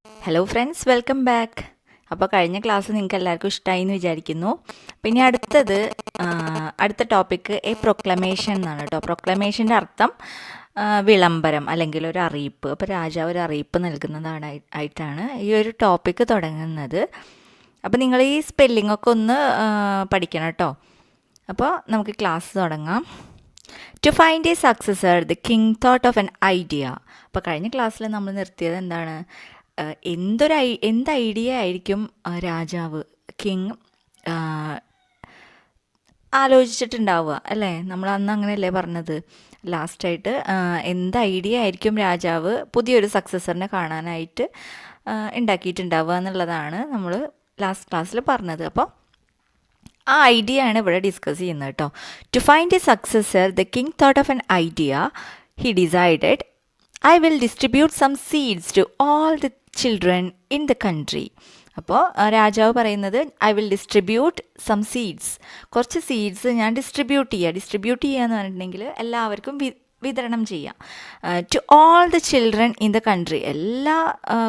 Hello friends, welcome back. അപ്പോൾ കഴിഞ്ഞ class നിങ്ങൾക്ക് എല്ലാവർക്കും ഇഷ്ടമായി എന്ന് വിചാരിക്കുന്നു. പിന്നെ അടുത്ത ടോപ്പിക്ക് പ്രൊക്ലമേഷൻ എന്നാണ് കേട്ടോ. പ്രൊക്ലമേഷൻ്റെ അർത്ഥം വിളംബരം അല്ലെങ്കിൽ ഒരു അറിയിപ്പ്. അപ്പോൾ രാജാവ് ഒരു അറിയിപ്പ് നൽകുന്നതാണ് ആയിട്ടാണ് ഈ ഒരു ടോപ്പിക്ക് തുടങ്ങുന്നത്. അപ്പോൾ നിങ്ങൾ ഈ സ്പെല്ലിംഗ് ഒക്കെ ഒന്ന് പഠിക്കണം കേട്ടോ. അപ്പോൾ നമുക്ക് ക്ലാസ് തുടങ്ങാം. To find a successor the king thought of an idea. അപ്പോൾ കഴിഞ്ഞ ക്ലാസ്സിൽ നമ്മൾ നിർത്തിയത് എന്താണ്? എന്ത് ഐഡിയ ആയിരിക്കും രാജാവ് കിങ് ആലോചിച്ചിട്ടുണ്ടാവുക അല്ലേ? നമ്മൾ അന്ന് അങ്ങനെയല്ലേ പറഞ്ഞത്? ലാസ്റ്റായിട്ട് എന്ത് ഐഡിയ ആയിരിക്കും രാജാവ് പുതിയൊരു സക്സസറിനെ കാണാനായിട്ട് ഉണ്ടാക്കിയിട്ടുണ്ടാവുക എന്നുള്ളതാണ് നമ്മൾ ലാസ്റ്റ് ക്ലാസ്സിൽ പറഞ്ഞത്. അപ്പോൾ ആ ഐഡിയ ആണ് ഇവിടെ ഡിസ്കസ് ചെയ്യുന്നത് കേട്ടോ. To find a successor the king thought of an idea he decided I will distribute some seeds to all the children in the country. അപ്പോൾ രാജാവ് പറയുന്നത് I will distribute some seeds, കുറച്ച് seeds ഞാൻ distribute ചെയ്യുക എന്ന് പറഞ്ഞിട്ടുണ്ടെങ്കിൽ എല്ലാവർക്കും വിതരണം ചെയ്യാം. To all the children in the country, എല്ലാ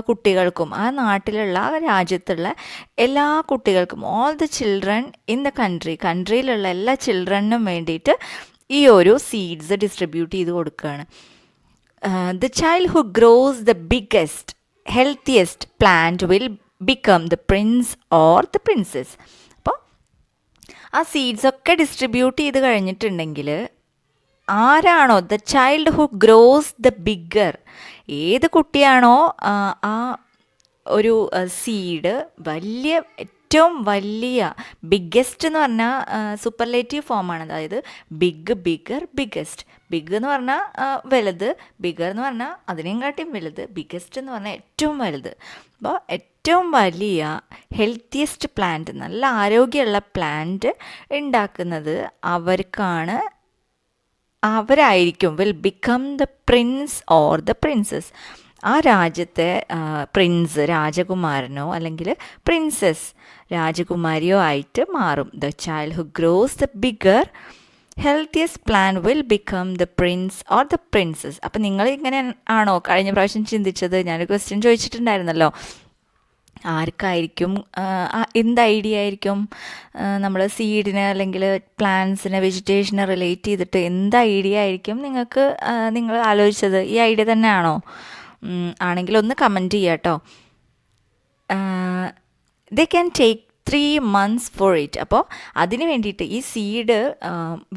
കുട്ടികൾക്കും, ആ നാട്ടിലുള്ള രാജ്യത്തുള്ള എല്ലാ കുട്ടികൾക്കും, all the children in the കൺട്രിയിലുള്ള എല്ലാ ചിൽഡ്രനും വേണ്ടിയിട്ട് ഈ ഒരു സീഡ്സ് ഡിസ്ട്രിബ്യൂട്ട് ചെയ്ത് കൊടുക്കുകയാണ്. The child who grows the biggest, healthiest plant will become the prince or the princess. അപ്പോൾ ആ സീഡ്സ് ഒക്കെ ഡിസ്ട്രിബ്യൂട്ട് ചെയ്ത് കഴിഞ്ഞിട്ടുണ്ടെങ്കിൽ ആരാണോ the child who grows the bigger, ഏത് കുട്ടിയാണോ ആ ഒരു സീഡ് ഏറ്റവും വലിയ ബിഗ്ഗസ്റ്റ് എന്ന് പറഞ്ഞാൽ സൂപ്പർലേറ്റീവ് ഫോമാണ്. അതായത് ബിഗ്, ബിഗർ, ബിഗ്ഗസ്റ്റ്. ബിഗ് എന്ന് പറഞ്ഞാൽ വലുത്, ബിഗർ എന്ന് പറഞ്ഞാൽ അതിനെയും കാട്ടിയും വലുത്, ബിഗ്ഗസ്റ്റ് എന്ന് പറഞ്ഞാൽ ഏറ്റവും വലുത്. അപ്പോൾ ഏറ്റവും വലിയ ഹെൽത്തിയസ്റ്റ് പ്ലാന്റ്, നല്ല ആരോഗ്യമുള്ള പ്ലാന്റ് ഉണ്ടാക്കുന്നത് അവരായിരിക്കും will become the prince or the princess. ആ രാജ്യത്തെ പ്രിൻസ്, രാജകുമാരനോ അല്ലെങ്കിൽ പ്രിൻസസ്, രാജകുമാരിയോ ആയിട്ട് മാറും. The child who grows the bigger healthiest plan will become the prince or the princess. അപ്പം നിങ്ങൾ ഇങ്ങനെ ആണോ കഴിഞ്ഞ പ്രാവശ്യം ചിന്തിച്ചത്? ഞാനൊരു ക്വസ്റ്റ്യൻ ചോദിച്ചിട്ടുണ്ടായിരുന്നല്ലോ, ആർക്കായിരിക്കും എന്ത് ഐഡിയ ആയിരിക്കും നമ്മൾ സീഡിനെ അല്ലെങ്കിൽ പ്ലാന്റ്സിനെ, വെജിറ്റേഷനെ റിലേറ്റ് ചെയ്തിട്ട് എന്ത് ഐഡിയ ആയിരിക്കും നിങ്ങൾ ആലോചിച്ചത്? ഈ ഐഡിയ തന്നെയാണോ? ആണെങ്കിൽ ഒന്ന് കമൻറ്റ് ചെയ്യുക കേട്ടോ. They can take 3 months for it. അപ്പോൾ അതിന് വേണ്ടിയിട്ട് ഈ സീഡ്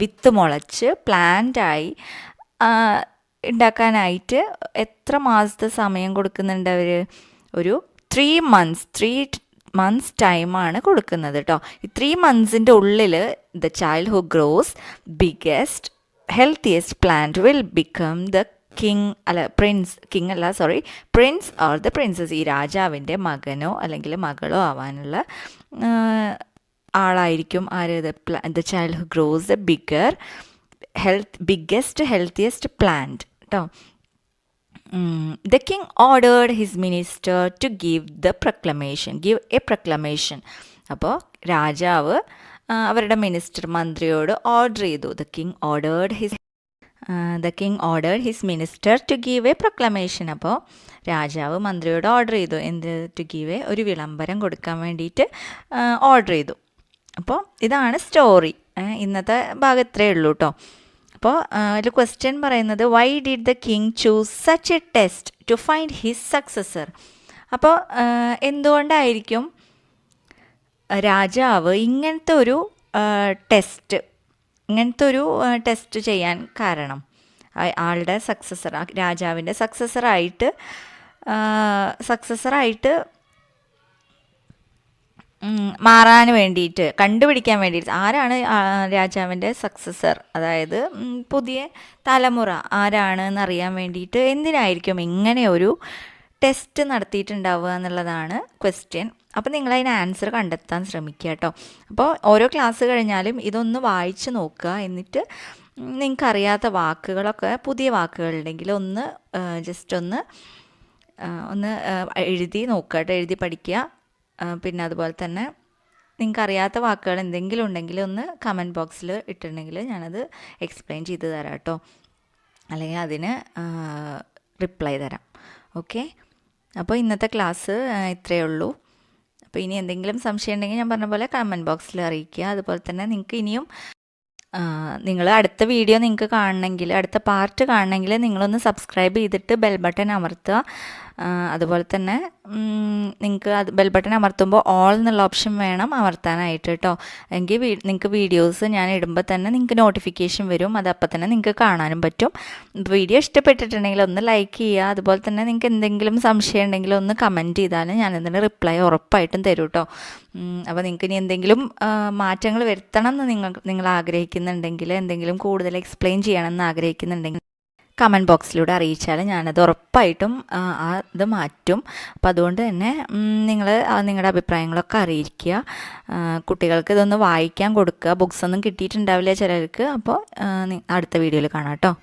വിത്ത് മുളച്ച് പ്ലാന്റായി ഉണ്ടാക്കാനായിട്ട് എത്ര മാസത്തെ സമയം കൊടുക്കുന്നുണ്ട് അവർ? ഒരു 3 months ടൈമാണ് കൊടുക്കുന്നത് കേട്ടോ. ഈ 3 monthsൻ്റെ ഉള്ളിൽ the child who gross biggest healthiest plant will become the prince or the princess. ഈ രാജാവിൻ്റെ മകനോ അല്ലെങ്കിൽ മകളോ ആവാനുള്ള ആളായിരിക്കും ആര്? The child who grows the biggest healthiest plant കേട്ടോ. The king ordered his minister to give a proclamation. അപ്പോൾ രാജാവ് അവരുടെ മന്ത്രിയോട് ഓർഡർ ചെയ്തു. The king ordered his minister to give a proclamation. അപ്പോൾ രാജാവ് മന്ത്രിയോട് ഓർഡർ ചെയ്തു. ടു ഗീവ് ഒരു വിളംബരം കൊടുക്കാൻ വേണ്ടിയിട്ട് ഓർഡർ ചെയ്തു. അപ്പോൾ ഇതാണ് സ്റ്റോറി. ഇന്നത്തെ ഭാഗം ഇത്രയേ ഉള്ളൂ കേട്ടോ. അപ്പോൾ ഒരു ക്വസ്റ്റ്യൻ പറയുന്നത്, why did the king choose such a test to find his successor? അപ്പോൾ എന്തുകൊണ്ടായിരിക്കും രാജാവ് ഇങ്ങനത്തെ ഒരു ടെസ്റ്റ് ചെയ്യാൻ കാരണം? ആളുടെ സക്സസർ, രാജാവിൻ്റെ സക്സസറായിട്ട് മാറാൻ വേണ്ടിയിട്ട്, കണ്ടുപിടിക്കാൻ വേണ്ടിയിട്ട് ആരാണ് രാജാവിൻ്റെ സക്സസർ, അതായത് പുതിയ തലമുറ ആരാണ് എന്നറിയാൻ വേണ്ടിയിട്ട് എന്തിനായിരിക്കും ഇങ്ങനെ ഒരു ടെസ്റ്റ് നടത്തിയിട്ടുണ്ടാവുക എന്നുള്ളതാണ് ക്വസ്റ്റ്യൻ. അപ്പോൾ നിങ്ങളതിന് ആൻസർ കണ്ടെത്താൻ ശ്രമിക്കുക കേട്ടോ. അപ്പോൾ ഓരോ ക്ലാസ് കഴിഞ്ഞാലും ഇതൊന്ന് വായിച്ച് നോക്കുക. എന്നിട്ട് നിങ്ങൾക്കറിയാത്ത വാക്കുകളൊക്കെ, പുതിയ വാക്കുകളുണ്ടെങ്കിൽ ജസ്റ്റ് ഒന്ന് എഴുതി നോക്കുക കേട്ടോ, എഴുതി പഠിക്കുക. പിന്നെ അതുപോലെ തന്നെ നിങ്ങൾക്കറിയാത്ത വാക്കുകൾ എന്തെങ്കിലും ഉണ്ടെങ്കിൽ ഒന്ന് കമൻറ്റ് ബോക്സിൽ ഇട്ടിട്ടുണ്ടെങ്കിൽ ഞാനത് എക്സ്പ്ലെയിൻ ചെയ്ത് തരാം കേട്ടോ, അല്ലെങ്കിൽ അതിന് റിപ്ലൈ തരാം. ഓക്കെ. അപ്പോൾ ഇന്നത്തെ ക്ലാസ് ഇത്രയേ ഉള്ളൂ. അപ്പോൾ ഇനി എന്തെങ്കിലും സംശയം ഉണ്ടെങ്കിൽ ഞാൻ പറഞ്ഞ പോലെ കമൻറ്റ് ബോക്സിൽ അറിയിക്കുക. അതുപോലെ തന്നെ നിങ്ങൾക്ക് ഇനിയും നിങ്ങൾ അടുത്ത വീഡിയോ നിങ്ങൾക്ക് കാണണമെങ്കിൽ, അടുത്ത പാർട്ട് കാണണമെങ്കിൽ നിങ്ങളൊന്ന് സബ്സ്ക്രൈബ് ചെയ്തിട്ട് ബെൽ ബട്ടൺ അമർത്തുക. അതുപോലെ തന്നെ നിങ്ങൾക്ക് അത് ബെൽ ബട്ടൺ അമർത്തുമ്പോൾ ഓൾ എന്നുള്ള ഓപ്ഷൻ വേണം അമർത്താനായിട്ട് കേട്ടോ. എങ്കിൽ നിങ്ങൾക്ക് വീഡിയോസ് ഞാൻ ഇടുമ്പോൾ തന്നെ നിങ്ങൾക്ക് നോട്ടിഫിക്കേഷൻ വരും. അത് അപ്പം തന്നെ നിങ്ങൾക്ക് കാണാനും പറ്റും. വീഡിയോ ഇഷ്ടപ്പെട്ടിട്ടുണ്ടെങ്കിൽ ഒന്ന് ലൈക്ക് ചെയ്യുക. അതുപോലെ തന്നെ നിങ്ങൾക്ക് എന്തെങ്കിലും സംശയം ഉണ്ടെങ്കിൽ ഒന്ന് കമൻറ്റ് ചെയ്താൽ ഞാൻ അതിന് റിപ്ലൈ ഉറപ്പായിട്ടും തരും കേട്ടോ. അപ്പോൾ നിങ്ങൾക്ക് ഇനി എന്തെങ്കിലും മാറ്റങ്ങൾ വരുത്തണം എന്ന് നിങ്ങൾ ആഗ്രഹിക്കുന്നുണ്ടെങ്കിൽ, എന്തെങ്കിലും കൂടുതൽ എക്സ്പ്ലെയിൻ ചെയ്യണമെന്ന് ആഗ്രഹിക്കുന്നുണ്ടെങ്കിൽ കമൻറ്റ് ബോക്സിലൂടെ അറിയിച്ചാൽ ഞാനത് ഉറപ്പായിട്ടും അത് മാറ്റും. അപ്പം അതുകൊണ്ട് തന്നെ നിങ്ങൾ നിങ്ങളുടെ അഭിപ്രായങ്ങളൊക്കെ അറിയിക്കുക. കുട്ടികൾക്ക് ഇതൊന്ന് വായിക്കാൻ കൊടുക്കുക. ബുക്സ് ഒന്നും കിട്ടിയിട്ടുണ്ടാവില്ല ചിലർക്ക്. അപ്പോൾ അടുത്ത വീഡിയോയിൽ കാണാം കേട്ടോ.